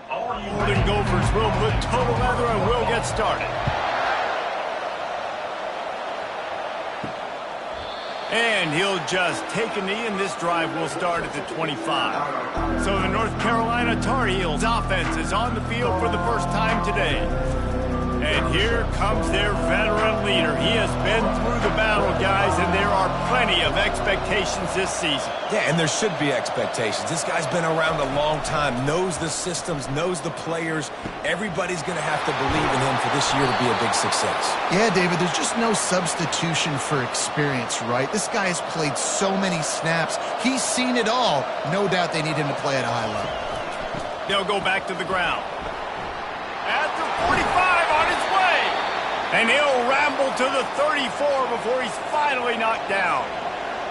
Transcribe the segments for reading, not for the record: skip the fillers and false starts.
Golden Gophers will put total leather and will get started. And he'll just take a knee, and this drive will start at the 25. So the North Carolina Tar Heels offense is on the field for the first time today. And here comes their veteran leader. He has been through the battle, guys, and there are plenty of expectations this season. Yeah, and there should be expectations. This guy's been around a long time, knows the systems, knows the players. Everybody's going to have to believe in him for this year to be a big success. Yeah, David, there's just no substitution for experience, right? This guy has played so many snaps. He's seen it all. No doubt they need him to play at a high level. They'll go back to the ground. At the 45 on his way. And he'll ramble to the 34 before he's finally knocked down.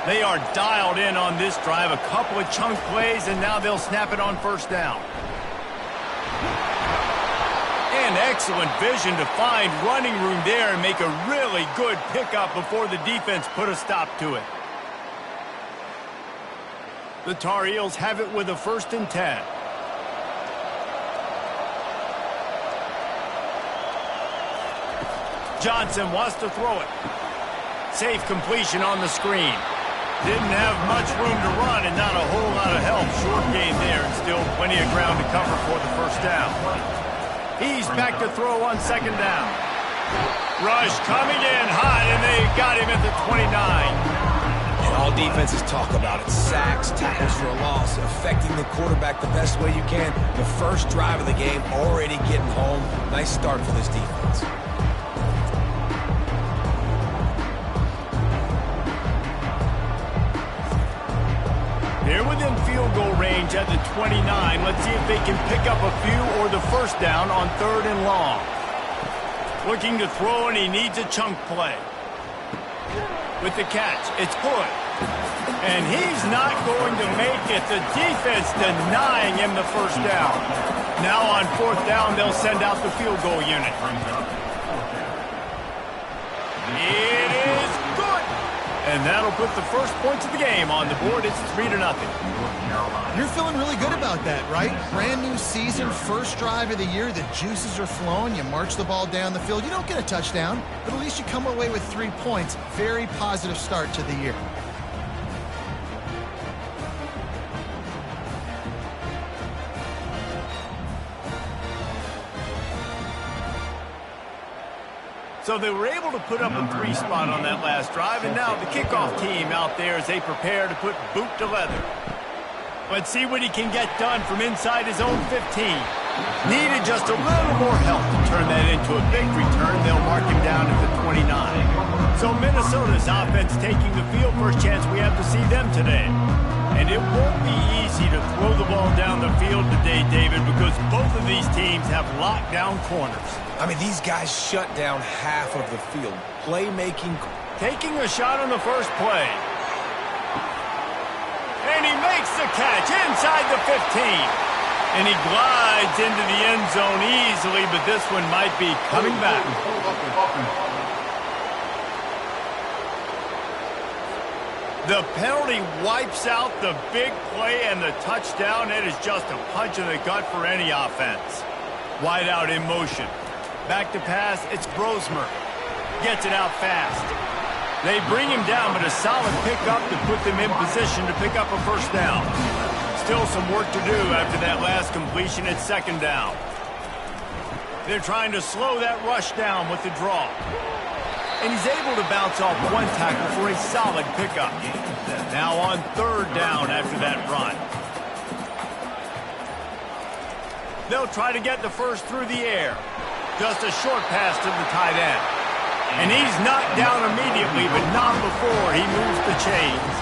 They are dialed in on this drive. A couple of chunk plays, and now they'll snap it on first down. And excellent vision to find running room there and make a really good pickup before the defense put a stop to it. The Tar Heels have it with a 1st and 10. Johnson wants to throw it. Safe completion on the screen. Didn't have much room to run and not a whole lot of help. Short gain there and still plenty of ground to cover for the first down. He's back to throw on 2nd down. Rush coming in hot, and they got him at the 29. And all defenses talk about it. Sacks, tackles for a loss, affecting the quarterback the best way you can. The first drive of the game already getting home. Nice start for this defense. They're within field goal range at the 29. Let's see if they can pick up a few or the first down on 3rd and long. Looking to throw, and he needs a chunk play. With the catch, it's Hood. And he's not going to make it. The defense denying him the first down. Now on 4th down, they'll send out the field goal unit. It is good. And that'll put the first points of the game on the board. It's 3-0. You're feeling really good about that, right? Brand new season, first drive of the year. The juices are flowing. You march the ball down the field. You don't get a touchdown, but at least you come away with 3 points. Very positive start to the year. So they were able to put up a 3 spot on that last drive, and now the kickoff team out there as they prepare to put boot to leather. Let's see what he can get done from inside his own 15. Needed just a little more help to turn that into a big return. They'll mark him down at the 29. So Minnesota's offense taking the field. First chance we have to see them today. And it won't be easy to throw the ball down the field today, David, because both of these teams have locked down corners. I mean, these guys shut down half of the field. Playmaking. Taking a shot on the first play. And he makes the catch inside the 15. And he glides into the end zone easily, but this one might be coming back. The penalty wipes out the big play and the touchdown. It is just a punch in the gut for any offense. Wide out in motion. Back to pass, it's Brosmer. Gets it out fast. They bring him down, but a solid pickup to put them in position to pick up a first down. Still some work to do after that last completion at 2nd down. They're trying to slow that rush down with the draw. And he's able to bounce off 1 tackle for a solid pickup. Now on 3rd down after that run. They'll try to get the first through the air. Just a short pass to the tight end. And he's knocked down immediately, but not before he moves the chains.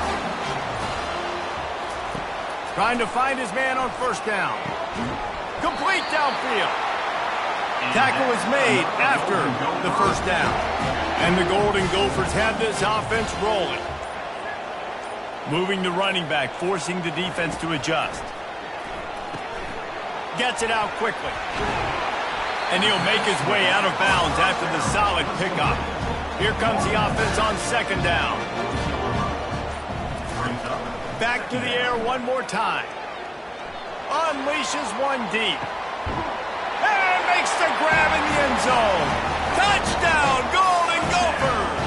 Trying to find his man on 1st down. Complete downfield. Tackle is made after the first down. And the Golden Gophers have this offense rolling. Moving the running back, forcing the defense to adjust. Gets it out quickly. And he'll make his way out of bounds after the solid pickup. Here comes the offense on 2nd down. Back to the air one more time. unleashes one deep. And makes the grab in the end zone. Touchdown, Golden Gophers!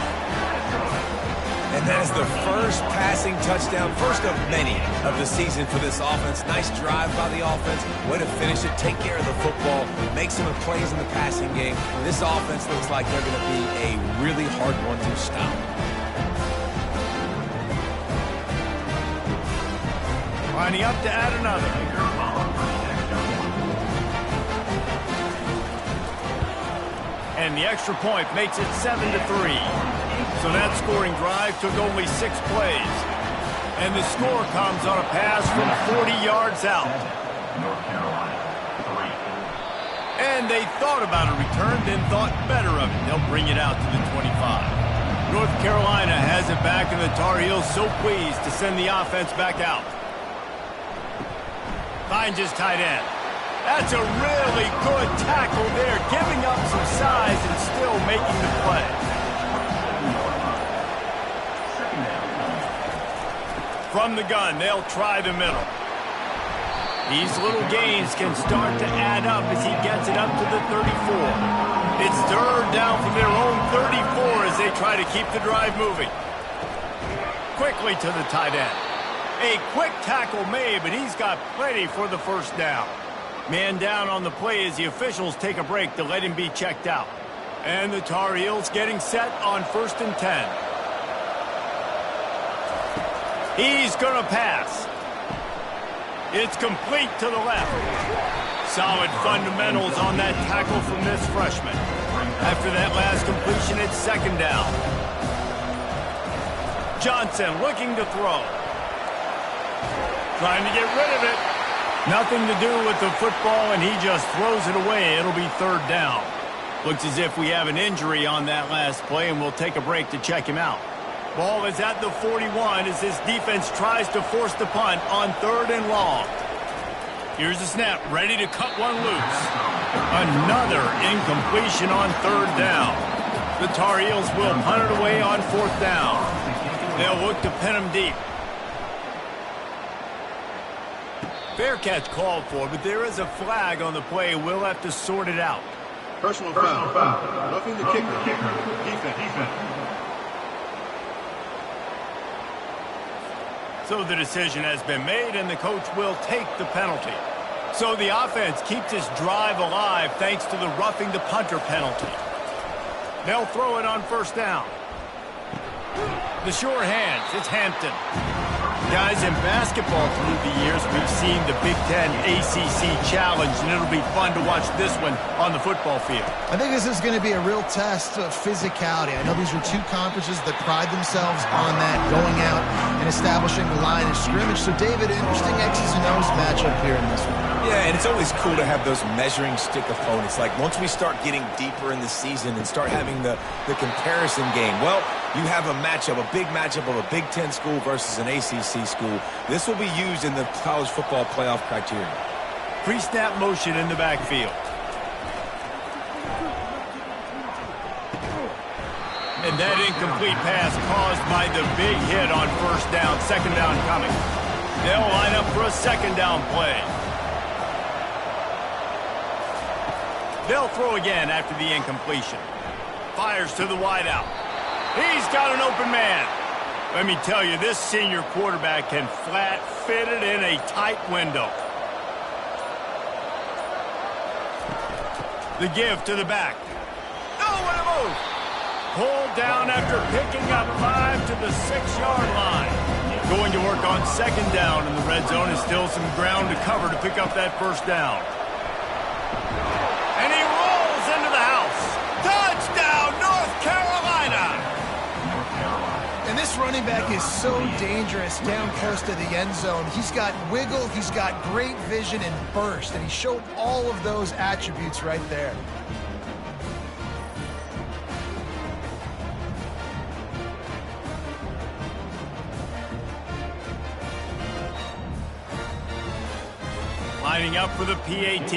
And that is the first passing touchdown, first of many of the season for this offense. Nice drive by the offense. Way to finish it, take care of the football, make some plays in the passing game. This offense looks like they're going to be a really hard one to stop. Lining up to add another. And the extra point makes it 7-3. So that scoring drive took only 6 plays. And the score comes on a pass from 40 yards out. North Carolina, 3. And they thought about a return, then thought better of it. They'll bring it out to the 25. North Carolina has it back, and the Tar Heels so pleased to send the offense back out. Finds his tight end. That's a really good tackle there, giving up some size and still making the play. From the gun, they'll try the middle. These little gains can start to add up as he gets it up to the 34. It's third down from their own 34 as they try to keep the drive moving. Quickly to the tight end. A quick tackle made, but he's got plenty for the first down. Man down on the play as the officials take a break to let him be checked out. And the Tar Heels getting set on 1st and 10. He's going to pass. It's complete to the left. Solid fundamentals on that tackle from this freshman. After that last completion, it's 2nd down. Johnson looking to throw. Trying to get rid of it. Nothing to do with the football, and he just throws it away. It'll be 3rd down. Looks as if we have an injury on that last play, and we'll take a break to check him out. Ball is at the 41 as this defense tries to force the punt on 3rd and long. Here's the snap, ready to cut one loose. Another incompletion on 3rd down. The Tar Heels will punt it away on 4th down. They'll look to pin him deep. Fair catch called for, but there is a flag on the play. We'll have to sort it out. Personal foul. Roughing the kicker. Defense. So the decision has been made, and the coach will take the penalty. So the offense keeps this drive alive thanks to the roughing the punter penalty. They'll throw it on 1st down. The sure hands, it's Hampton. Guys, in basketball through the years, we've seen the Big Ten ACC Challenge, and it'll be fun to watch this one on the football field. I think this is going to be a real test of physicality. I know these are 2 conferences that pride themselves on that, going out and establishing the line of scrimmage. So, David, interesting X's and O's matchup here in this one. Yeah, and it's always cool to have those measuring stick opponents. Like, once we start getting deeper in the season and start having the comparison game, well, you have a matchup, a big matchup of a Big Ten school versus an ACC school. This will be used in the college football playoff criteria. Pre-snap motion in the backfield. And that incomplete pass caused by the big hit on 1st down. 2nd down coming. They'll line up for a 2nd down play. They'll throw again after the incompletion. Fires to the wideout. He's got an open man. Let me tell you, this senior quarterback can flat fit it in a tight window. The give to the back. Oh, what a move! Pulled down after picking up 5 to the 6-yard line. Going to work on 2nd down, and the red zone is still some ground to cover to pick up that 1st down. And he rolls into the house. Touchdown, North Carolina! And this running back is so dangerous down close to the end zone. He's got wiggle, he's got great vision and burst, and he showed all of those attributes right there. Lining up for the PAT.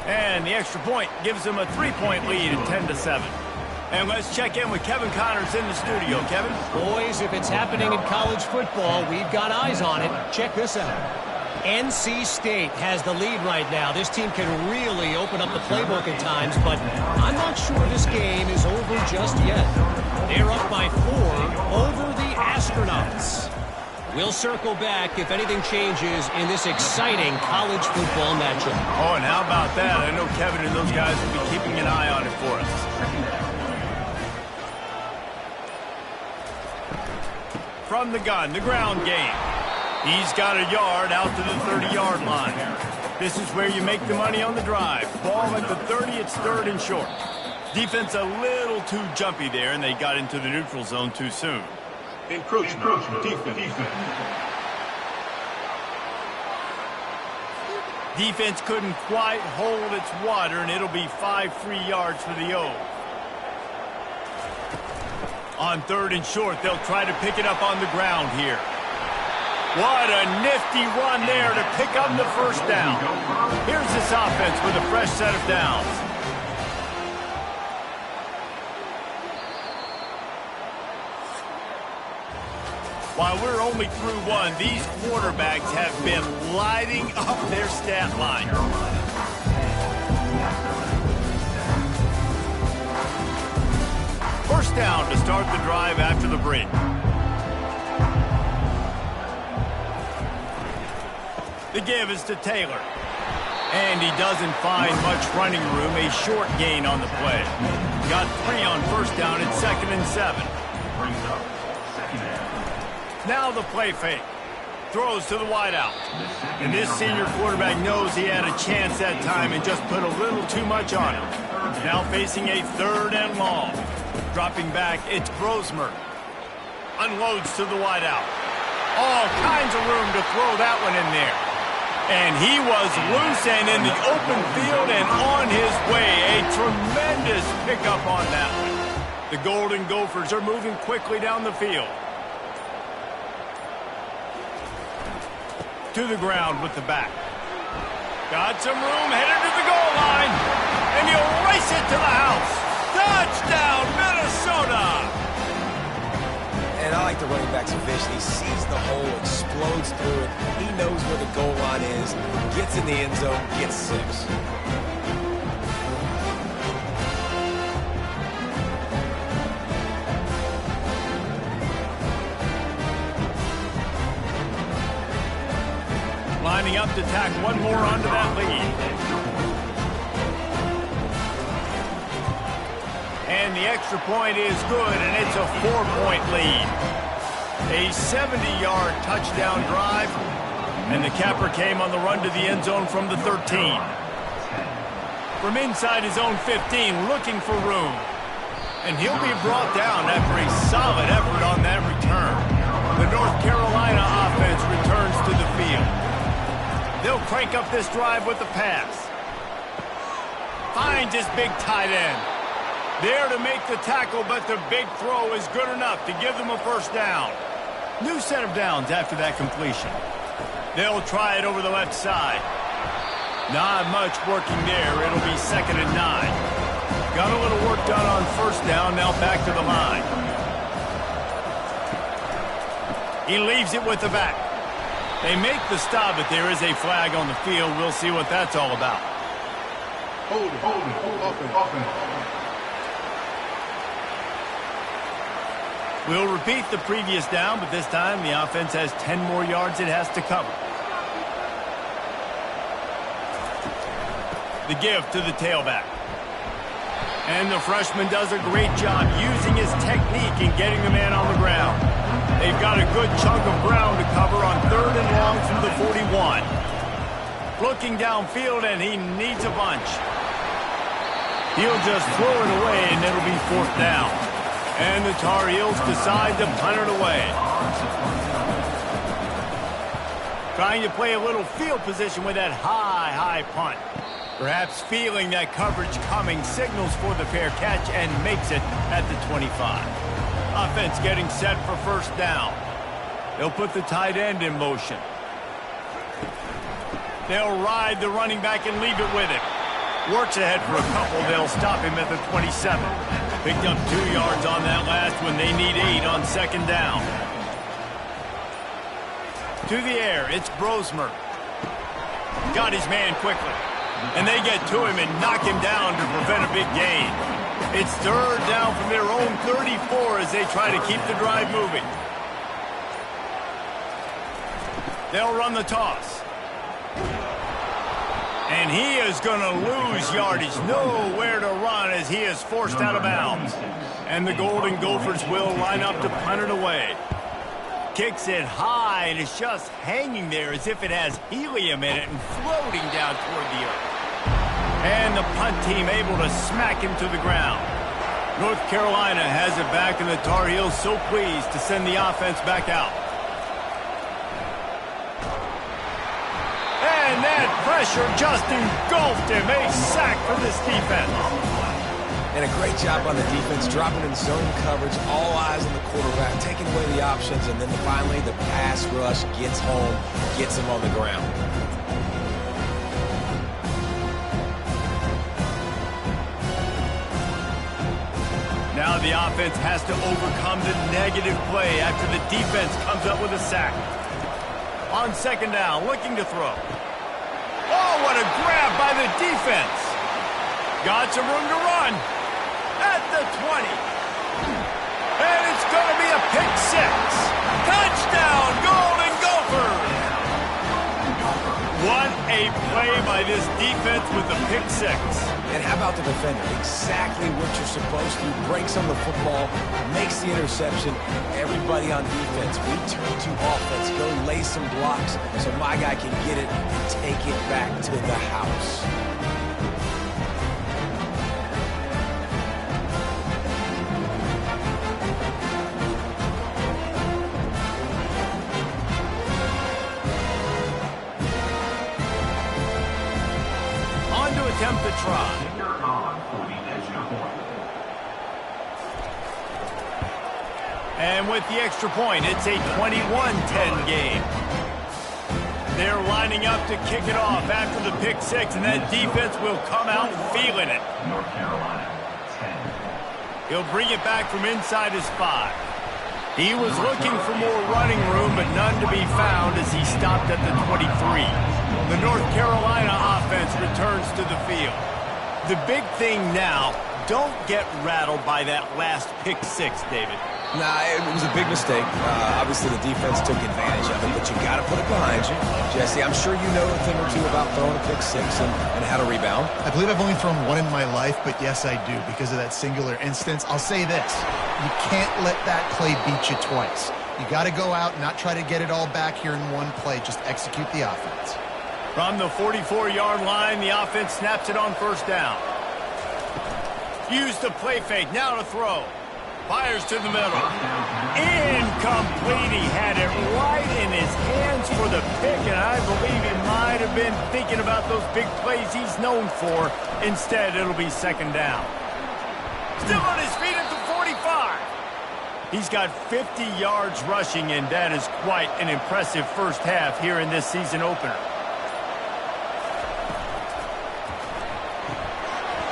And the extra point gives them a 3-point lead at 10-7. And let's check in with Kevin Connors in the studio. Kevin? Boys, if it's happening in college football, we've got eyes on it. Check this out. NC State has the lead right now. This team can really open up the playbook at times, but I'm not sure this game is over just yet. They're up by 4 over the Astronauts. We'll circle back if anything changes in this exciting college football matchup. Oh, and how about that? I know Kevin and those guys will be keeping an eye on it for us. From the gun, the ground game. He's got a yard out to the 30-yard line. This is where you make the money on the drive. Ball at the 30, it's 3rd and short. Defense a little too jumpy there, and they got into the neutral zone too soon. Encroachment. Defense. Defense couldn't quite hold its water, and it'll be 5 free yards for the O. On 3rd and short, they'll try to pick it up on the ground here. What a nifty run there to pick up the first down. Here's this offense with a fresh set of downs. While we're only through 1, these quarterbacks have been lighting up their stat line. First down to start the drive after the break. The give is to Taylor. And he doesn't find much running room. A short gain on the play. Got 3 on first down at 2nd and 7. Now the play fake. Throws to the wideout. And this senior quarterback knows he had a chance that time and just put a little too much on him. Now facing a 3rd and long. Dropping back, it's Grosmer. Unloads to the wideout. All kinds of room to throw that one in there. And he was loose and in the open field and on his way. A tremendous pickup on that one. The Golden Gophers are moving quickly down the field. To the ground with the back. Got some room, headed to the goal line. And he'll race it to the house. Touchdown, Minnesota! And I like the running back's vision. He sees the hole, explodes through it. He knows where the goal line is, gets in the end zone, gets 6. Lining up to tack one more onto that lead. And the extra point is good, and it's a 4-point lead. A 70-yard touchdown drive, and the capper came on the run to the end zone from the 13. From inside his own 15, looking for room. And he'll be brought down after a solid effort on that return. The North Carolina offense returns to the field. They'll crank up this drive with the pass. Finds his big tight end. There to make the tackle, but the big throw is good enough to give them a first down. New set of downs after that completion. They'll try it over the left side. Not much working there. It'll be 2nd and 9. Got a little work done on first down, now back to the line. He leaves it with the back. They make the stop, but there is a flag on the field. We'll see what that's all about. Hold it. Offense. We'll repeat the previous down, but this time the offense has 10 more yards it has to cover. The give to the tailback. And the freshman does a great job using his technique and getting the man on the ground. They've got a good chunk of ground to cover on 3rd and long from the 41. Looking downfield, and he needs a bunch. He'll just throw it away, and it'll be 4th down. And the Tar Heels decide to punt it away. Trying to play a little field position with that high punt. Perhaps feeling that coverage coming, signals for the fair catch and makes it at the 25. Offense getting set for first down. They'll put the tight end in motion. They'll ride the running back and leave it with him. Works ahead for a couple. They'll stop him at the 27. Picked up 2 yards on that last one. They need 8 on second down. To the air, it's Brosmer. Got his man quickly. And they get to him and knock him down to prevent a big gain. It's third down from their own 34 as they try to keep the drive moving. They'll run the toss. And he is going to lose yardage. Nowhere to run as he is forced out of bounds. And the Golden Gophers will line up to punt it away. Kicks it high, and it's just hanging there as if it has helium in it and floating down toward the earth. And the punt team able to smack him to the ground. North Carolina has it back, and the Tar Heels so pleased to send the offense back out. And that pressure just engulfed him. A sack for this defense. And a great job on the defense, dropping in zone coverage, all eyes on the quarterback, taking away the options, and then finally the pass rush gets home, gets him on the ground. Now the offense has to overcome the negative play after the defense comes up with a sack. On second down, looking to throw. Oh, what a grab by the defense. Got some room to run. At the 20. And it's going to be a pick six. Touchdown, Golden Gophers. What a play by this defense with the pick six. And how about the defender? Exactly what you're supposed to. Breaks on the football, makes the interception. Everybody on defense, return to offense. Go lay some blocks so my guy can get it and take it back to the house. Attempt to try. And with the extra point, it's a 21-10 game. They're lining up to kick it off after the pick six, and that defense will come out feeling it. North Carolina, 10. He'll bring it back from inside his 5. He was looking for more running room, but none to be found as he stopped at the 23. The North Carolina offense returns to the field. The big thing now, don't get rattled by that last pick six, David. Nah, it was a big mistake. Obviously, the defense took advantage of it, but you got to put it behind you. Jesse, I'm sure you know a thing or two about throwing a pick six and how to rebound. I believe I've only thrown one in my life, but yes, I do because of that singular instance. I'll say this. You can't let that play beat you twice. You got to go out and not try to get it all back here in one play. Just execute the offense. From the 44-yard line, the offense snaps it on first down. Use the play fake, now to throw. Fires to the middle. Incomplete. He had it right in his hands for the pick, and I believe he might have been thinking about those big plays he's known for. Instead, it'll be second down. Still on his feet at the 45. He's got 50 yards rushing, and that is quite an impressive first half here in this season opener.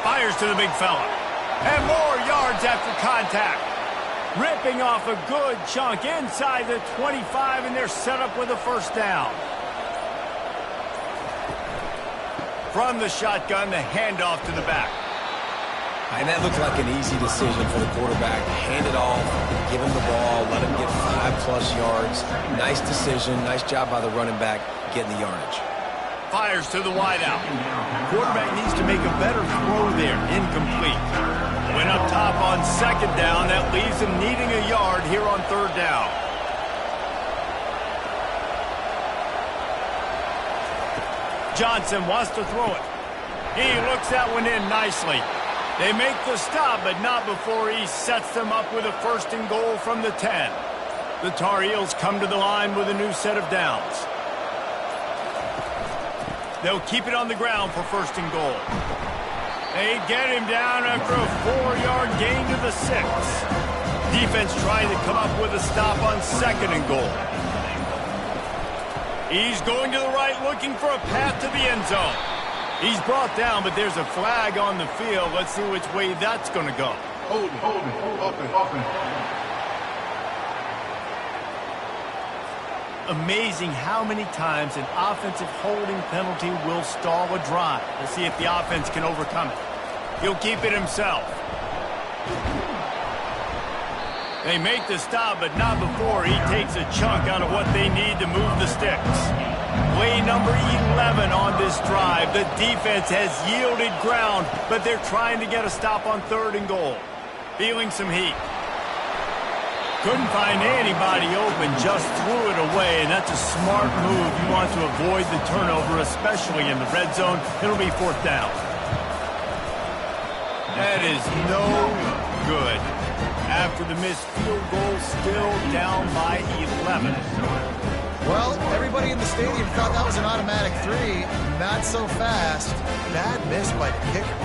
Fires to the big fella. And more yards after contact. Ripping off a good chunk inside the 25, and they're set up with a first down. From the shotgun, the handoff to the back. And that looked like an easy decision for the quarterback. Hand it off, give him the ball, let him get 5+ yards. Nice decision, nice job by the running back getting the yardage. Fires to the wideout. Quarterback needs to make a better throw there. Incomplete. Went up top on second down. That leaves him needing a yard here on third down. Johnson wants to throw it. He looks that one in nicely. They make the stop, but not before he sets them up with a first and goal from the 10. The Tar Heels come to the line with a new set of downs. They'll keep it on the ground for first and goal. They get him down after a 4-yard gain to the 6. Defense trying to come up with a stop on second and goal. He's going to the right, looking for a path to the end zone. He's brought down, but there's a flag on the field. Let's see which way that's going to go. Offense. Amazing how many times an offensive holding penalty will stall a drive. We'll see if the offense can overcome it. He'll keep it himself. They make the stop, but not before he takes a chunk out of what they need to move the sticks. Play number 11 on this drive. The defense has yielded ground, but they're trying to get a stop on 3rd and goal. Feeling some heat. Couldn't find anybody open, just threw it away, and that's a smart move. You want to avoid the turnover, especially in the red zone. It'll be 4th down. That is no good. After the missed field goal, still down by 11. Well, everybody in the stadium thought that was an automatic 3. Not so fast. Bad miss by the kicker.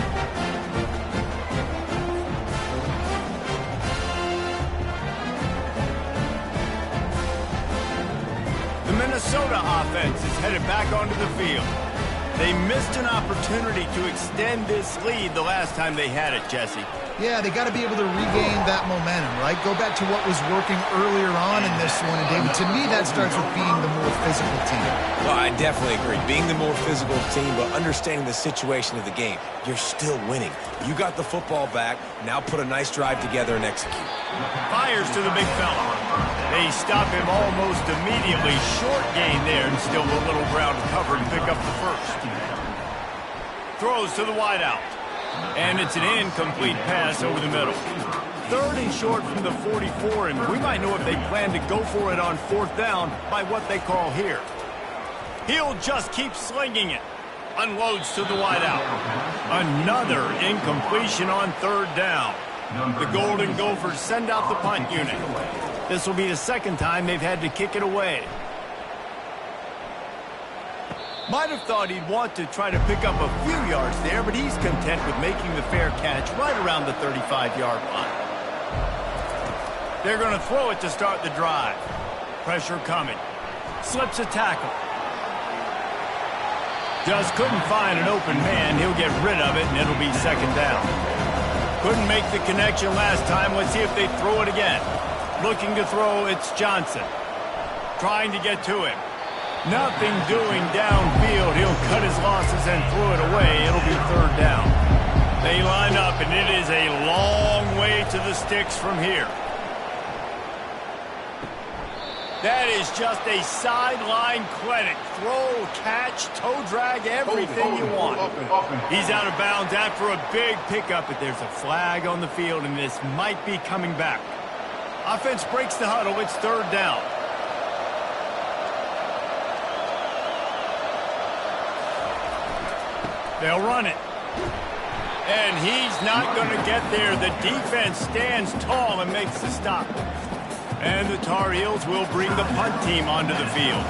The Minnesota offense is headed back onto the field. They missed an opportunity to extend this lead the last time they had it, Jesse. Yeah, they got to be able to regain that momentum, right? Go back to what was working earlier on in this one. And, David, to me, that starts with being the more physical team. Well, I definitely agree. Being the more physical team, but understanding the situation of the game. You're still winning. You got the football back. Now put a nice drive together and execute. Fires to the big fella. They stop him almost immediately. Short gain there, and still a little ground to cover to pick up the first. Throws to the wideout. And it's an incomplete pass over the middle. 3rd and short from the 44, and we might know if they plan to go for it on 4th down by what they call here. He'll just keep slinging it. Unloads to the wideout. Another incompletion on 3rd down. The Golden Gophers send out the punt unit. This will be the 2nd time they've had to kick it away. Might have thought he'd want to try to pick up a few yards there, but he's content with making the fair catch right around the 35-yard line. They're going to throw it to start the drive. Pressure coming. Slips a tackle. Just couldn't find an open man. He'll get rid of it, and it'll be 2nd down. Couldn't make the connection last time. Let's see if they throw it again. Looking to throw, it's Johnson. Trying to get to him. Nothing doing downfield. He'll cut his losses and throw it away. It'll be 3rd down. They line up, and it is a long way to the sticks from here. That is just a sideline clinic. Throw, catch, toe drag, everything you want. He's out of bounds after a big pickup, but there's a flag on the field, and this might be coming back. Offense breaks the huddle. It's 3rd down. They'll run it. And he's not going to get there. The defense stands tall and makes the stop. And the Tar Heels will bring the punt team onto the field.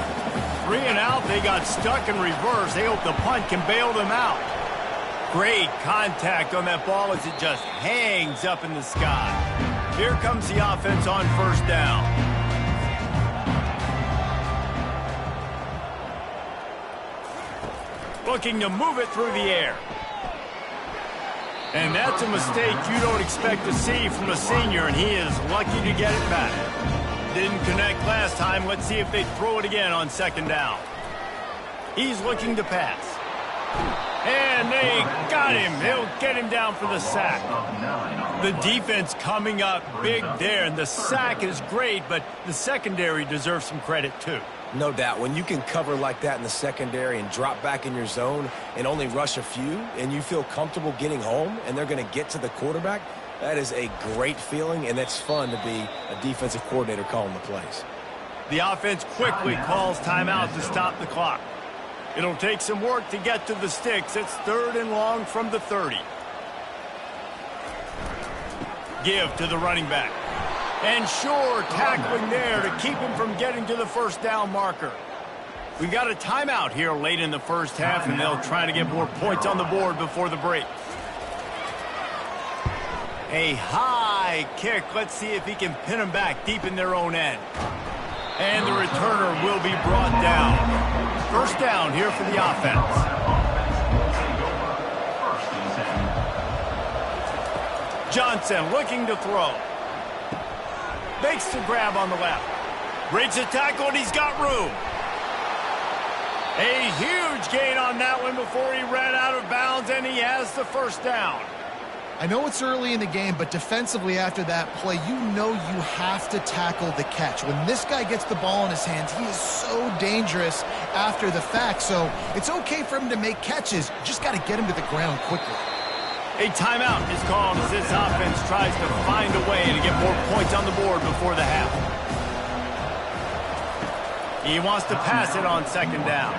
3 and out. They got stuck in reverse. They hope the punt can bail them out. Great contact on that ball as it just hangs up in the sky. Here comes the offense on 1st down. Looking to move it through the air. And that's a mistake you don't expect to see from a senior, and he is lucky to get it back. Didn't connect last time. Let's see if they throw it again on 2nd down. He's looking to pass. And they got him. They'll get him down for the sack. The defense coming up big there, and the sack is great, but the secondary deserves some credit too. No doubt. When you can cover like that in the secondary and drop back in your zone and only rush a few, and you feel comfortable getting home and they're going to get to the quarterback, that is a great feeling, and it's fun to be a defensive coordinator calling the plays. The offense quickly calls timeout to stop the clock. It'll take some work to get to the sticks. It's 3rd and long from the 30. Give to the running back. And sure, tackling there to keep him from getting to the 1st down marker. We've got a timeout here late in the 1st half, and they'll try to get more points on the board before the break. A high kick. Let's see if he can pin them back deep in their own end. And the returner will be brought down. 1st down here for the offense. Johnson looking to throw. Makes the grab on the left. Breaks a tackle, and he's got room. A huge gain on that one before he ran out of bounds, and he has the first down. I know it's early in the game, but defensively after that play, you know you have to tackle the catch. When this guy gets the ball in his hands, he is so dangerous after the fact. So it's okay for him to make catches. Just got to get him to the ground quickly. A timeout is called as this offense tries to find a way to get more points on the board before the half. He wants to pass it on second down.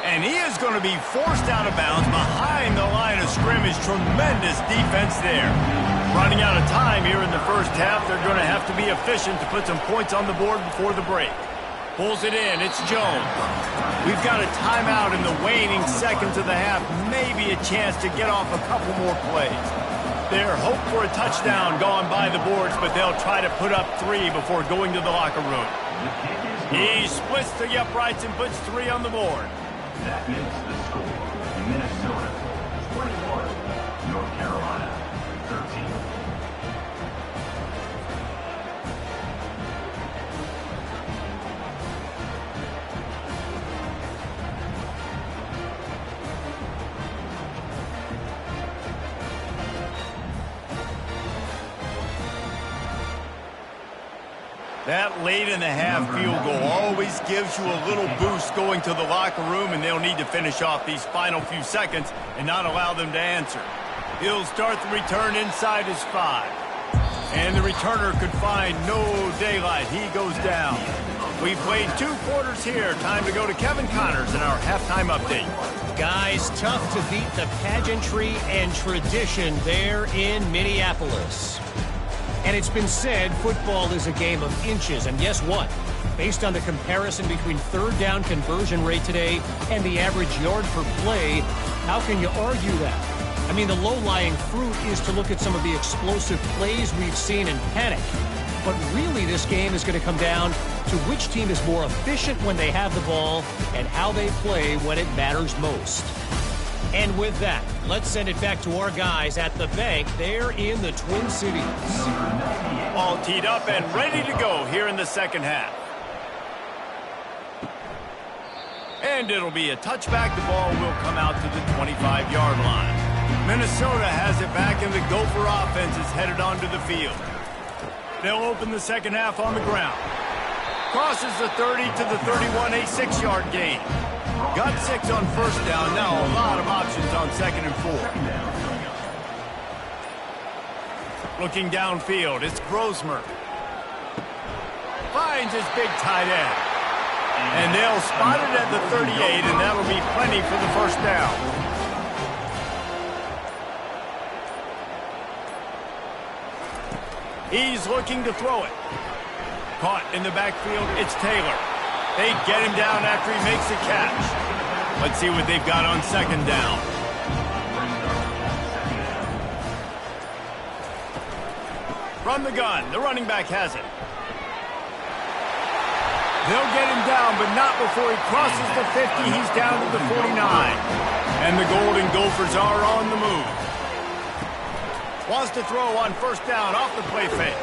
And he is going to be forced out of bounds behind the line of scrimmage. Tremendous defense there. Running out of time here in the first half. They're going to have to be efficient to put some points on the board before the break. Pulls it in. It's Jones. We've got a timeout in the waning seconds of the half. Maybe a chance to get off a couple more plays. Their hope for a touchdown gone by the boards, but they'll try to put up 3 before going to the locker room. He splits the uprights and puts 3 on the board. That is the score. Minnesota 21, North Carolina 13. That late in the half field goal always gives you a little boost going to the locker room, and they'll need to finish off these final few seconds and not allow them to answer. He'll start the return inside his 5. And the returner could find no daylight. He goes down. We played 2 quarters here. Time to go to Kevin Connors in our halftime update. Guys, tough to beat the pageantry and tradition there in Minneapolis. And it's been said football is a game of inches. And guess what? Based on the comparison between third down conversion rate today and the average yard per play, how can you argue that? I mean, the low-lying fruit is to look at some of the explosive plays we've seen and panic. But really, this game is going to come down to which team is more efficient when they have the ball and how they play when it matters most. And with that, let's send it back to our guys at the bank there in the Twin Cities. All teed up and ready to go here in the second half. And it'll be a touchback. The ball will come out to the 25-yard line. Minnesota has it back, and the Gopher offense is headed onto the field. They'll open the second half on the ground. Crosses the 30 to the 31, a 6-yard gain. Got 6 on first down. Now a lot of options on second and 4. Looking downfield, it's Grosmer. Finds his big tight end. And they'll spot it at the 38, and that'll be plenty for the first down. He's looking to throw it. Caught in the backfield, it's Taylor. They get him down after he makes a catch. Let's see what they've got on second down. From the gun, the running back has it. They'll get him down, but not before he crosses the 50. He's down to the 49. And the Golden Gophers are on the move. Wants to throw on first down off the play fake.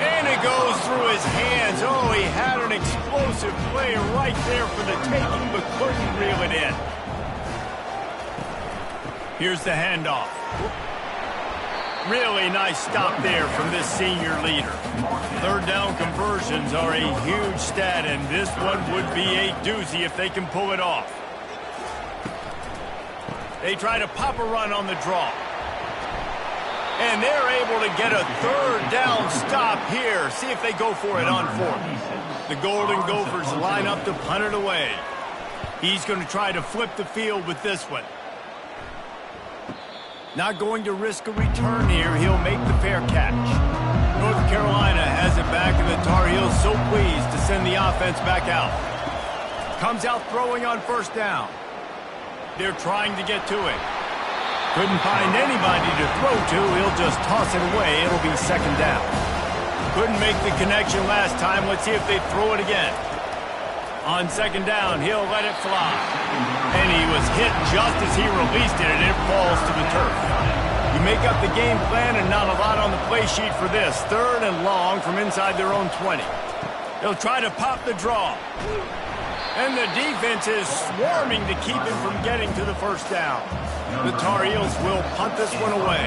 And it goes through his hands. Oh, he had an explosive play right there for the taking, but couldn't reel it in. Here's the handoff. Really nice stop there from this senior leader. Third down conversions are a huge stat, and this one would be a doozy if they can pull it off. They try to pop a run on the draw. And they're able to get a third down stop here. See if they go for it on fourth. The Golden Gophers line up to punt it away. He's going to try to flip the field with this one. Not going to risk a return here. He'll make the fair catch. North Carolina has it back, and the Tar Heels so pleased to send the offense back out. Comes out throwing on first down. They're trying to get to it. Couldn't find anybody to throw to. He'll just toss it away. It'll be second down. Couldn't make the connection last time. Let's see if they throw it again. On second down, he'll let it fly. And he was hit just as he released it, and it falls to the turf. You make up the game plan and not a lot on the play sheet for this. 3rd and long from inside their own 20. They'll try to pop the draw. And the defense is swarming to keep him from getting to the first down. The Tar Heels will punt this one away.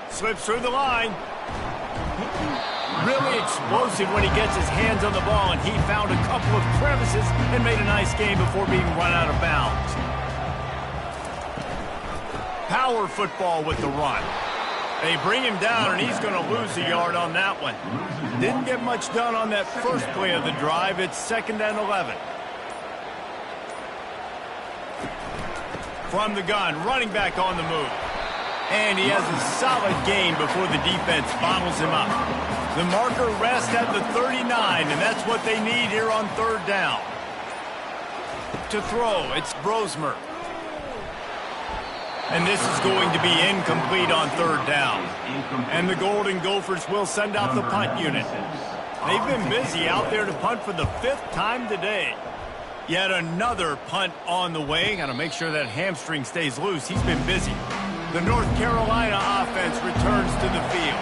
Slips through the line. Really explosive when he gets his hands on the ball, and he found a couple of crevices and made a nice game before being run out of bounds. Power football with the run. They bring him down, and he's going to lose a yard on that one. Didn't get much done on that first play of the drive. It's 2nd and 11. From the gun, running back on the move. And he has a solid gain before the defense bottles him up. The marker rests at the 39, and that's what they need here on 3rd down. To throw, it's Brosmer. And this is going to be incomplete on 3rd down. And the Golden Gophers will send out the punt unit. They've been busy out there to punt for the 5th time today. Yet another punt on the way. Got to make sure that hamstring stays loose. He's been busy. The North Carolina offense returns to the field.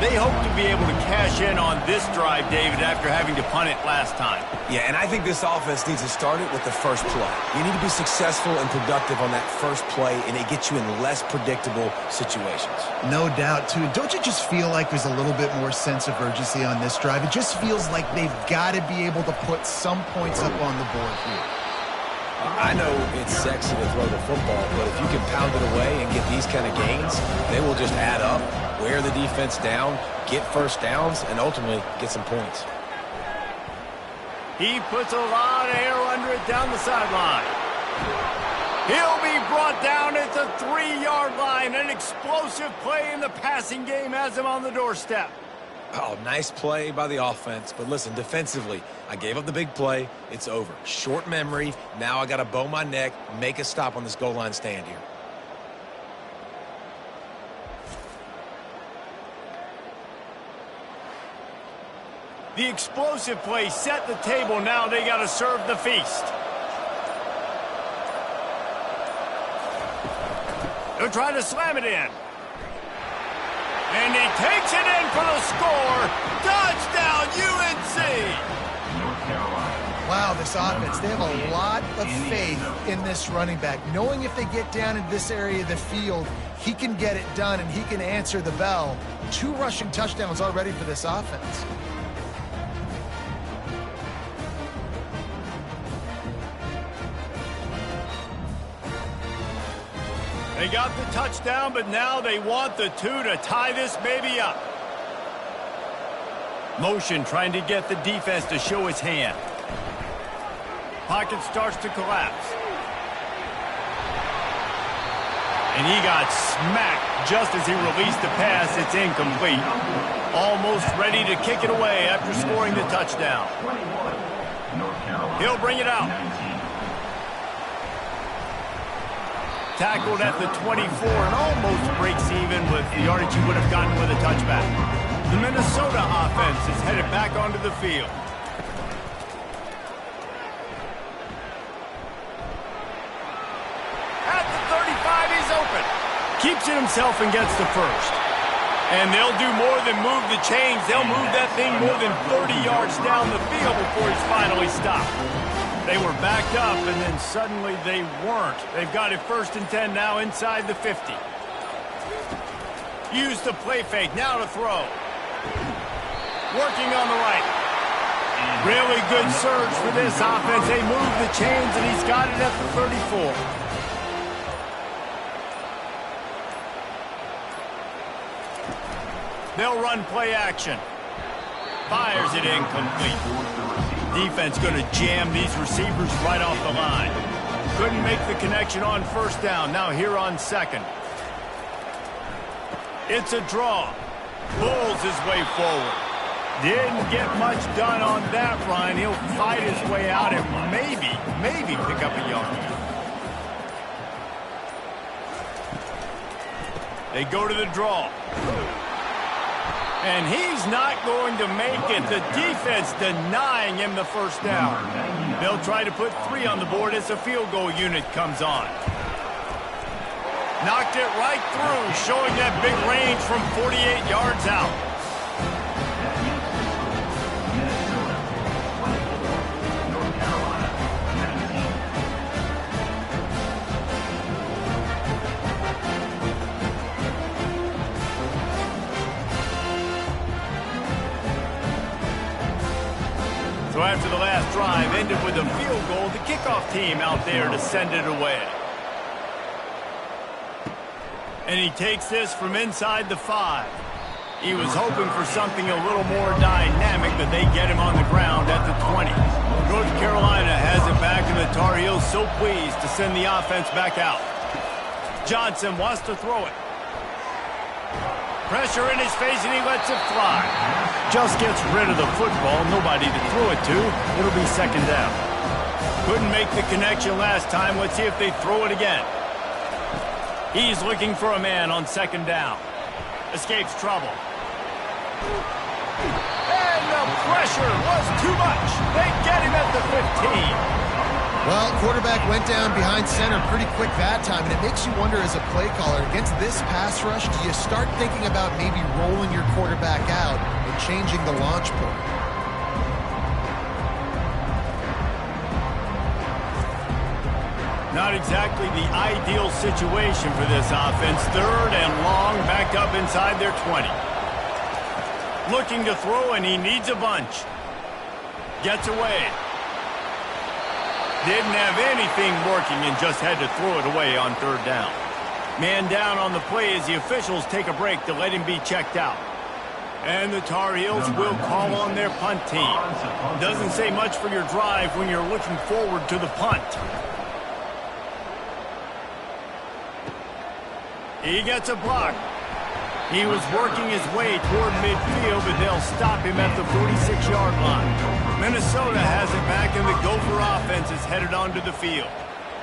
They hope to be able to cash in on this drive, David, after having to punt it last time. Yeah, and I think this offense needs to start it with the first play. You need to be successful and productive on that first play, and it gets you in less predictable situations. No doubt, too. Don't you just feel like there's a little bit more sense of urgency on this drive? It just feels like they've got to be able to put some points up on the board here. I know it's sexy to throw the football, but if you can pound it away and get these kind of gains, they will just add up, wear the defense down, get first downs, and ultimately get some points. He puts a lot of air under it down the sideline. He'll be brought down at the 3-yard line. An explosive play in the passing game has him on the doorstep. Oh, nice play by the offense. But listen, defensively, I gave up the big play. It's over. Short memory. Now I got to bow my neck, make a stop on this goal line stand here. The explosive play set the table. Now they got to serve the feast. They'll try to slam it in. And he takes it in for the score. Touchdown, UNC! Wow, this offense, they have a lot of faith in this running back. Knowing if they get down in this area of the field, he can get it done and he can answer the bell. 2 rushing touchdowns already for this offense. They got the touchdown, but now they want the 2 to tie this baby up. Motion trying to get the defense to show his hand. Pocket starts to collapse. And he got smacked just as he released the pass. It's incomplete. Almost ready to kick it away after scoring the touchdown. He'll bring it out. Tackled at the 24 and almost breaks even with the yardage he would have gotten with a touchback. The Minnesota offense is headed back onto the field. At the 35, he's open. Keeps it himself and gets the first. And they'll do more than move the chains. They'll move that thing more than 30 yards down the field before he's finally stopped. They were backed up, and then suddenly they weren't. They've got it 1st and 10 now inside the 50. Use the play fake, now to throw. Working on the right. Really good surge for this offense. They move the chains, and he's got it at the 34. They'll run play action. Fires it incomplete. Defense going to jam these receivers right off the line. Couldn't make the connection on 1st down. Now here on 2nd. It's a draw. Pulls his way forward. Didn't get much done on that run. He'll fight his way out and maybe pick up a yard. They go to the draw. And he's not going to make it. The defense denying him the first down. They'll try to put 3 on the board as the field goal unit comes on. Knocked it right through, showing that big range from 48 yards out. So after the last drive ended with a field goal, the kickoff team out there to send it away. And he takes this from inside the 5. He was hoping for something a little more dynamic, but they get him on the ground at the 20. North Carolina has it back, and the Tar Heels so pleased to send the offense back out. Johnson wants to throw it. Pressure in his face, and he lets it fly. Just gets rid of the football. Nobody to throw it to. It'll be second down. Couldn't make the connection last time. Let's see if they throw it again. He's looking for a man on second down. Escapes trouble. And the pressure was too much. They get him at the 15. Well, quarterback went down behind center pretty quick that time, and it makes you wonder as a play caller, against this pass rush, do you start thinking about maybe rolling your quarterback out and changing the launch point? Not exactly the ideal situation for this offense. Third and long, back up inside their 20. Looking to throw, and he needs a bunch. Gets away. Didn't have anything working and just had to throw it away on third down. Man down on the play as the officials take a break to let him be checked out. And the Tar Heels will call on their punt team. Doesn't say much for your drive when you're looking forward to the punt. He gets a block. He was working his way toward midfield, but they'll stop him at the 46-yard line. Minnesota has it back, and the Gopher offense is headed onto the field.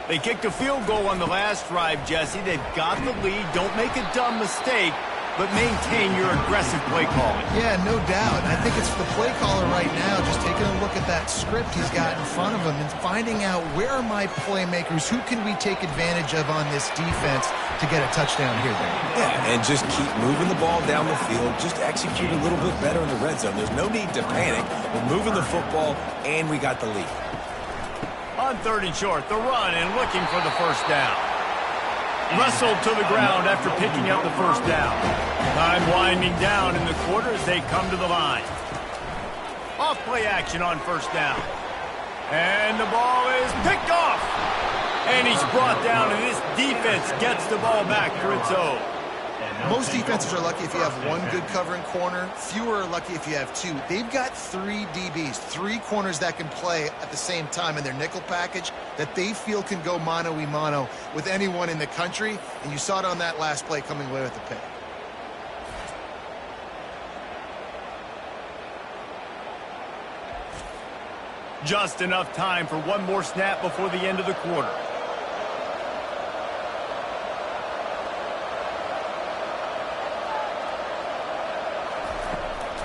They kicked a field goal on the last drive, Jesse. They've got the lead. Don't make a dumb mistake, but maintain your aggressive play calling. Yeah, no doubt. I think it's the play caller right now just taking a look at that script he's got in front of him and finding out where are my playmakers, who can we take advantage of on this defense to get a touchdown here. Yeah, and just keep moving the ball down the field. Just execute a little bit better in the red zone. There's no need to panic. We're moving the football, and we got the lead. On third and short, the run and looking for the first down. Wrestled to the ground after picking up the first down. Time winding down in the quarter as they come to the line. Off play action on first down. And the ball is picked off. And he's brought down, and this defense gets the ball back for its own. Most defenses are lucky if you have one good covering corner. Fewer are lucky if you have 2. They've got 3 DBs, 3 corners that can play at the same time in their nickel package that they feel can go mano-a-mano with anyone in the country. And you saw it on that last play coming away with the pick. Just enough time for one more snap before the end of the quarter.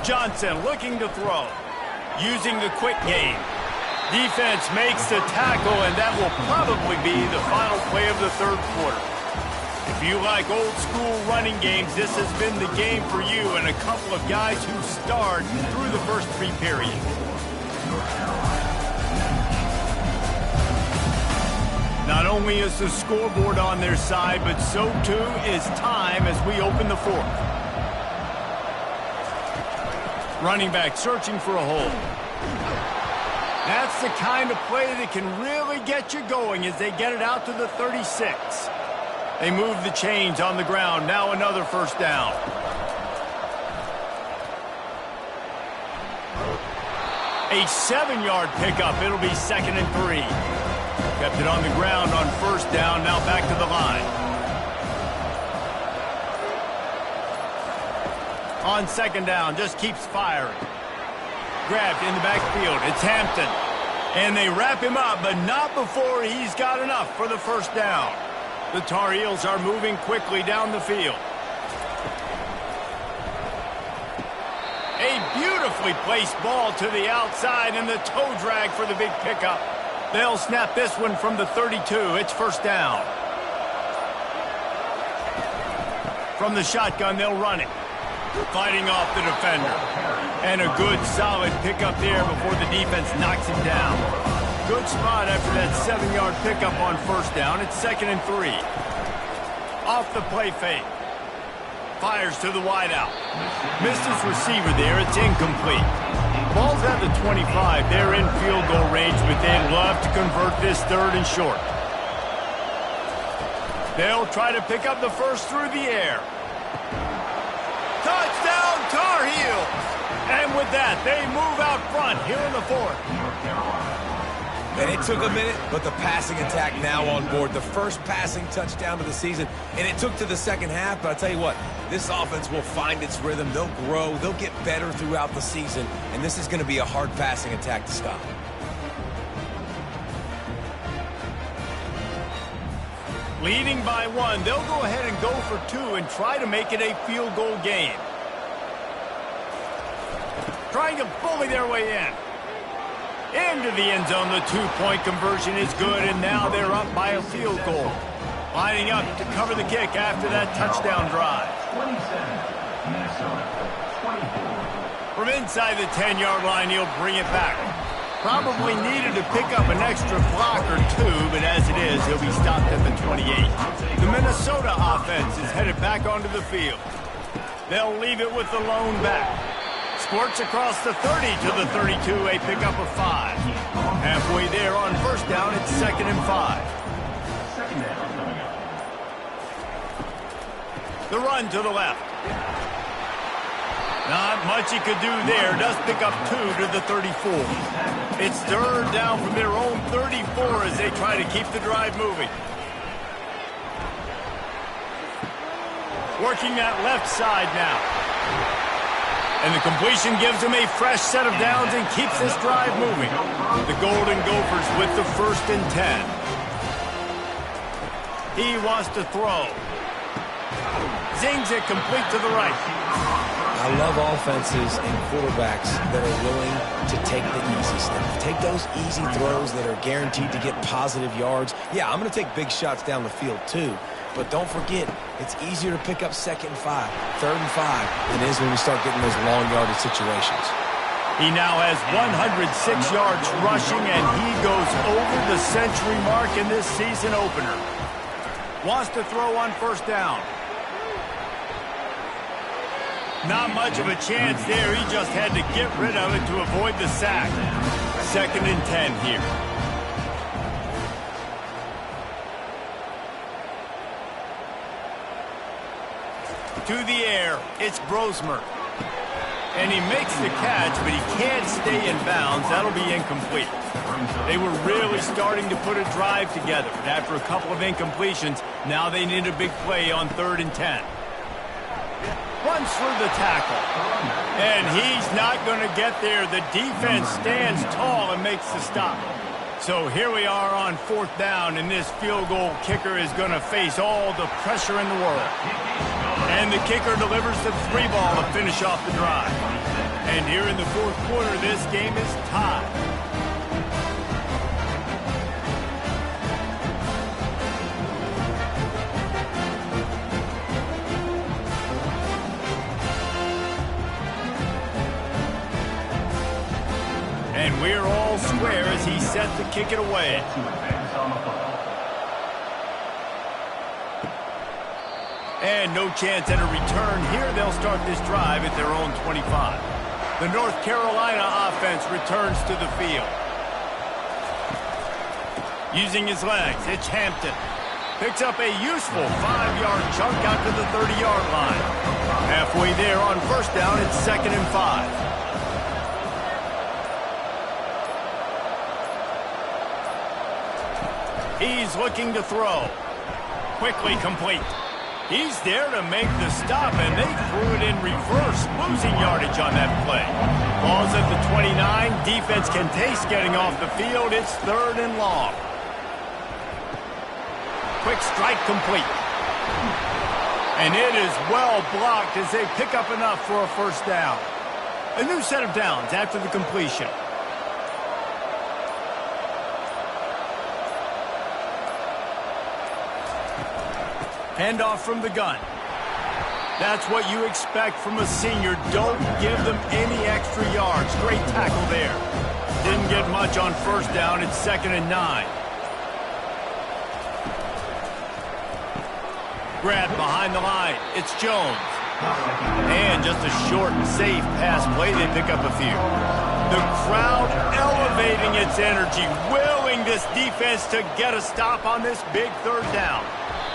Johnson looking to throw. Using the quick game. Defense makes the tackle, and that will probably be the final play of the third quarter. If you like old school running games, this has been the game for you and a couple of guys who starred through the first 3 periods. Not only is the scoreboard on their side, but so too is time as we open the fourth. Running back searching for a hole. That's the kind of play that can really get you going as they get it out to the 36. They move the chains on the ground. Now another first down. A 7-yard pickup. It'll be 2nd and 3. Kept it on the ground on first down. Now back to the line. On 2nd down, just keeps firing. Grabbed in the backfield. It's Hampton. And they wrap him up, but not before he's got enough for the first down. The Tar Heels are moving quickly down the field. A beautifully placed ball to the outside and the toe drag for the big pickup. They'll snap this one from the 32. It's first down. From the shotgun, they'll run it. Fighting off the defender. And a good, solid pickup there before the defense knocks him down. Good spot after that 7-yard pickup on first down. It's 2nd and 3. Off the play fake. Fires to the wideout. Missed his receiver there. It's incomplete. Ball's at the 25. They're in field goal range, but they'd love to convert this 3rd and short. They'll try to pick up the first through the air. Touchdown, Tar Heels! And with that, they move out front here in the 4th. And it took a minute, but the passing attack now on board. The first passing touchdown of the season, and it took to the second half, but I'll tell you what, this offense will find its rhythm. They'll grow. They'll get better throughout the season, and this is going to be a hard passing attack to stop. Leading by 1, they'll go ahead and go for 2 and try to make it a field goal game. Trying to bully their way in. Into the end zone, the 2-point conversion is good, and now they're up by a field goal. Lining up to cover the kick after that touchdown drive. 27, Minnesota, 24. From inside the 10-yard line, he'll bring it back. Probably needed to pick up an extra block or 2, but as it is, he'll be stopped at the 28. The Minnesota offense is headed back onto the field. They'll leave it with the lone back. Squirts across the 30 to the 32, a pickup of 5. Halfway there on first down, it's 2nd and 5. Second down coming up. The run to the left. Not much he could do there. Does pick up 2 to the 34. It's 3rd down from their own 34 as they try to keep the drive moving. Working that left side now. And the completion gives him a fresh set of downs and keeps this drive moving. The Golden Gophers with the 1st and 10. He wants to throw. Zings it complete to the right. I love offenses and quarterbacks that are willing to take the easy stuff. Take those easy throws that are guaranteed to get positive yards. Yeah, I'm going to take big shots down the field too. But don't forget, it's easier to pick up 2nd and 5, 3rd and 5 than it is when we start getting those long yardage situations. He now has 106 yards rushing, and he goes over the century mark in this season opener. Wants to throw on first down. Not much of a chance there. He just had to get rid of it to avoid the sack. 2nd and 10 here. To the air, it's Brosmer. And he makes the catch, but he can't stay in bounds. That'll be incomplete. They were really starting to put a drive together. After a couple of incompletions, now they need a big play on 3rd and 10. Runs through the tackle. And he's not going to get there. The defense stands tall and makes the stop. So here we are on 4th down, and this field goal kicker is going to face all the pressure in the world. And the kicker delivers the 3 ball to finish off the drive. And here in the 4th quarter, this game is tied. And we're all square as he set to kick it away. And no chance at a return here. They'll start this drive at their own 25. The North Carolina offense returns to the field. Using his legs, it's Hampton. Picks up a useful 5-yard chunk out to the 30-yard line. Halfway there on first down, it's 2nd and 5. He's looking to throw. Quickly complete. He's there to make the stop, and they threw it in reverse, losing yardage on that play. Ball's at the 29. Defense can taste getting off the field. It's 3rd and long. Quick strike complete. And it is well blocked as they pick up enough for a first down. A new set of downs after the completion. Handoff from the gun. That's what you expect from a senior. Don't give them any extra yards. Great tackle there. Didn't get much on first down. It's 2nd and 9. Grab behind the line. It's Jones. And just a short and safe pass play. They pick up a few. The crowd elevating its energy, willing this defense to get a stop on this big 3rd down.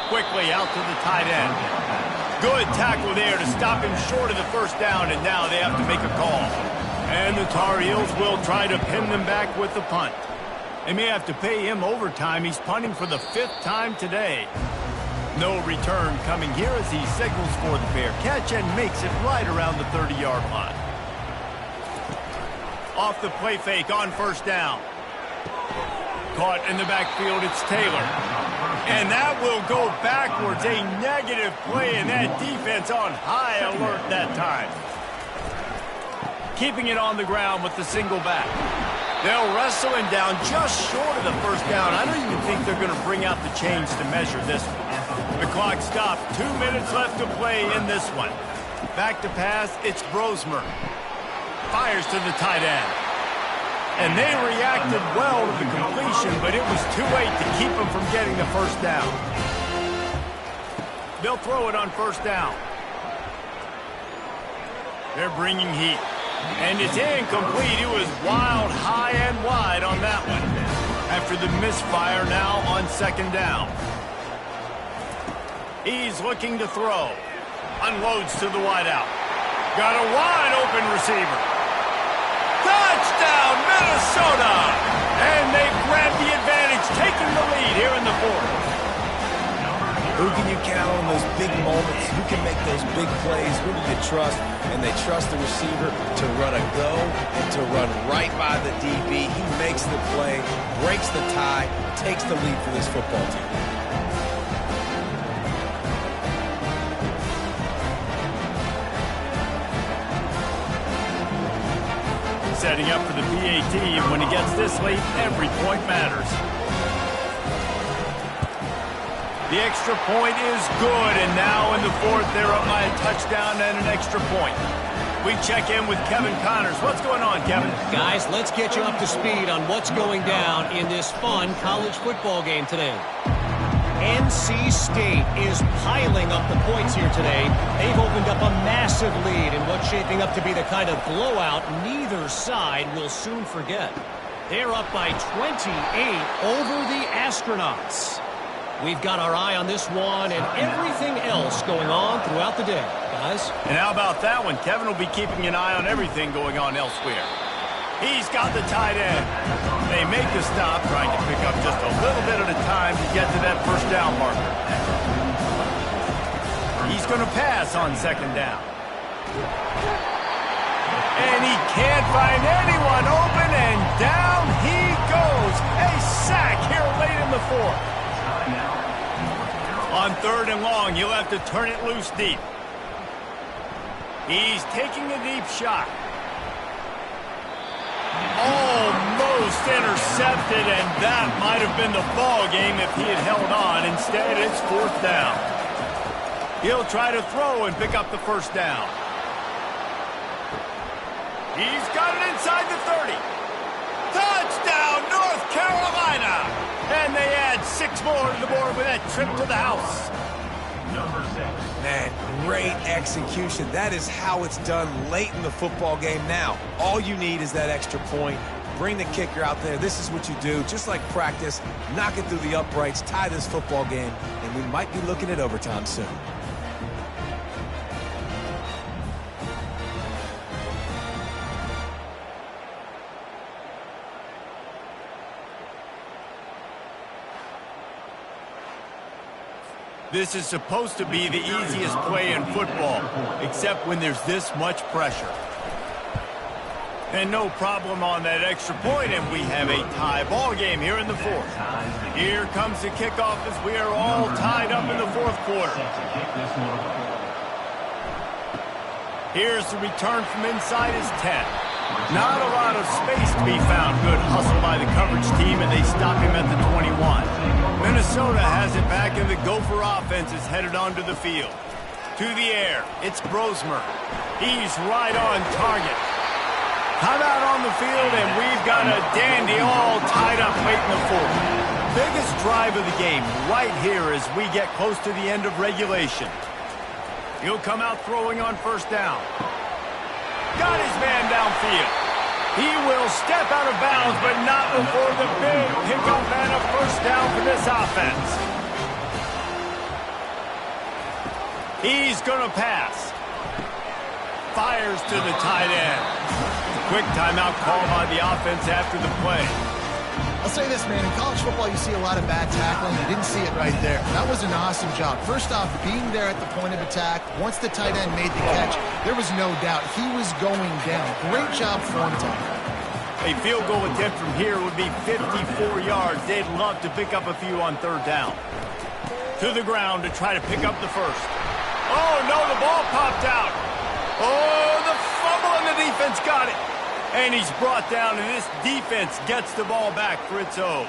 Quickly out to the tight end. Good tackle there to stop him short of the 1st down, and now they have to make a call. And the Tar Heels will try to pin them back with the punt. They may have to pay him overtime. He's punting for the 5th time today. No return coming here as he signals for the fair catch and makes it right around the 30-yard line. Off the play fake on 1st down. Caught in the backfield, it's Taylor. And that will go backwards. A negative play, and that defense on high alert that time. Keeping it on the ground with the single back. They'll wrestle him down just short of the 1st down. I don't even think they're going to bring out the chains to measure this one. The clock stopped. 2 minutes left to play in this one. Back to pass, it's Brosmer. Fires to the tight end. And they reacted well to the completion, but it was too late to keep them from getting the 1st down. They'll throw it on 1st down. They're bringing heat. And it's incomplete. It was wild, high and wide on that one. After the misfire now on 2nd down. He's looking to throw. Unloads to the wideout. Got a wide open receiver. Touchdown, Minnesota! And they grab the advantage, taking the lead here in the 4th. Who can you count on those big moments? Who can make those big plays? Who do you trust? And they trust the receiver to run a go and to run right by the DB. He makes the play, breaks the tie, takes the lead for this football team. Setting up for the PAT, and when he gets this late, every point matters. The extra point is good, and now in the 4th, they're up by a touchdown and an extra point. We check in with Kevin Connors. What's going on, Kevin? Guys, let's get you up to speed on what's going down in this fun college football game today. NC State is piling up the points here today. They've opened up a massive lead in what's shaping up to be the kind of blowout neither side will soon forget. They're up by 28 over the Astronauts. We've got our eye on this one and everything else going on throughout the day, guys. And how about that one? Kevin will be keeping an eye on everything going on elsewhere. He's got the tight end. They make the stop, trying to pick up just a little bit at a time to get to that 1st down marker. He's going to pass on 2nd down. And he can't find anyone open, and down he goes. A sack here late in the 4th. On 3rd and long, he'll have to turn it loose deep. He's taking a deep shot. Almost intercepted, and that might have been the ball game if he had held on. Instead, it's 4th down. He'll try to throw and pick up the 1st down. He's got it inside the 30. Touchdown, North Carolina! And they add 6 more to the board with that trip to the house. Number 6. Man, great execution. That is how it's done late in the football game now. All you need is that extra point. Bring the kicker out there. This is what you do. Just like practice, knock it through the uprights, tie this football game, and we might be looking at overtime soon. This is supposed to be the easiest play in football, except when there's this much pressure. And no problem on that extra point, and we have a tie ball game here in the 4th. Here comes the kickoff as we are all tied up in the 4th quarter. Here's the return from inside his 10. Not a lot of space to be found. Good hustle by the coverage team, and they stop him at the 21. Minnesota has it back, and the Gopher offense is headed onto the field. To the air, it's Brosmer. He's right on target. Timeout on the field, and we've got a dandy all tied up late in the fourth. Biggest drive of the game right here as we get close to the end of regulation. He'll come out throwing on first down. Got his man downfield. He will step out of bounds, but not before the big pickup and a first down for this offense. He's going to pass. Fires to the tight end. Quick timeout call by the offense after the play. I'll say this, man. In college football, you see a lot of bad tackling. You didn't see it right there. That was an awesome job. First off, being there at the point of attack. Once the tight end made the catch, there was no doubt he was going down. Great job for him, Tom. A field goal attempt from here would be 54 yards. They'd love to pick up a few on third down. To the ground to try to pick up the first. Oh, no, the ball popped out. Oh, the fumble, and the defense got it. And he's brought down, and this defense gets the ball back for its own.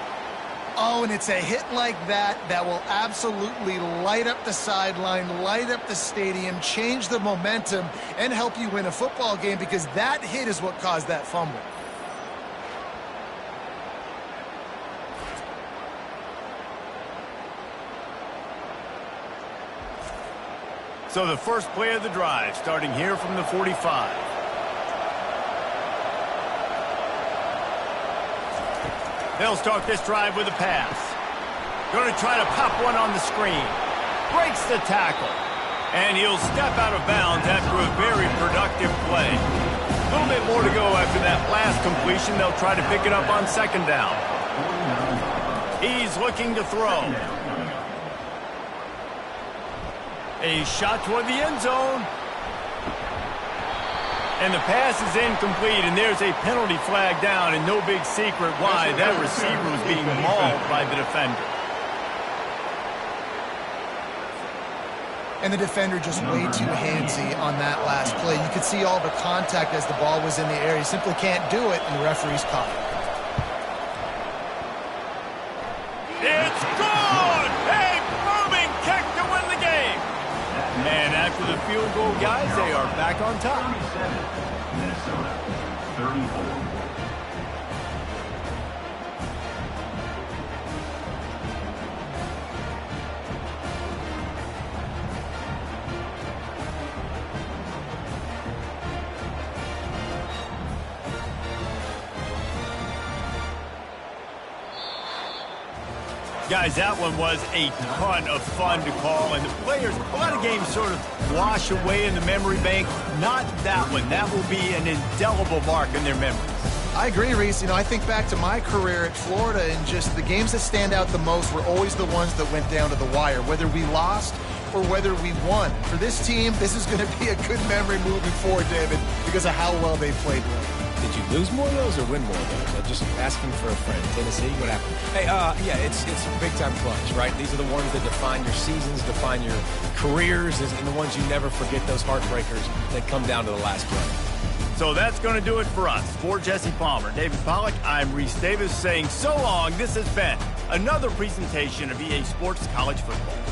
Oh, and it's a hit like that that will absolutely light up the sideline, light up the stadium, change the momentum, and help you win a football game, because that hit is what caused that fumble. So the first play of the drive, starting here from the 45. They'll start this drive with a pass. Going to try to pop one on the screen. Breaks the tackle. And he'll step out of bounds after a very productive play. A little bit more to go after that last completion. They'll try to pick it up on second down. He's looking to throw. A shot toward the end zone. And the pass is incomplete, and there's a penalty flag down, and no big secret why that receiver was being mauled by the defender. And the defender just way too handsy on that last play. You could see all the contact as the ball was in the air. He simply can't do it, and the referee's caught it. It's good! A booming kick to win the game! And after the field goal, guys, they are back on top. Minnesota, 34. Guys, that one was a ton of fun to call, and the players, a lot of games sort of wash away in the memory bank. Not that one. That will be an indelible mark in their memories. I agree, Reese. You know, I think back to my career at Florida, and just the games that stand out the most were always the ones that went down to the wire, whether we lost or whether we won. For this team, this is going to be a good memory moving forward, David, because of how well they played with. Did you lose more of those or win more of those? I'm just asking for a friend. Tennessee, what happened? Hey, yeah, it's big-time clutch, right? These are the ones that define your seasons, define your careers, and the ones you never forget, those heartbreakers that come down to the last play. So that's going to do it for us. For Jesse Palmer, David Pollack, I'm Reese Davis saying so long. This has been another presentation of EA Sports College Football.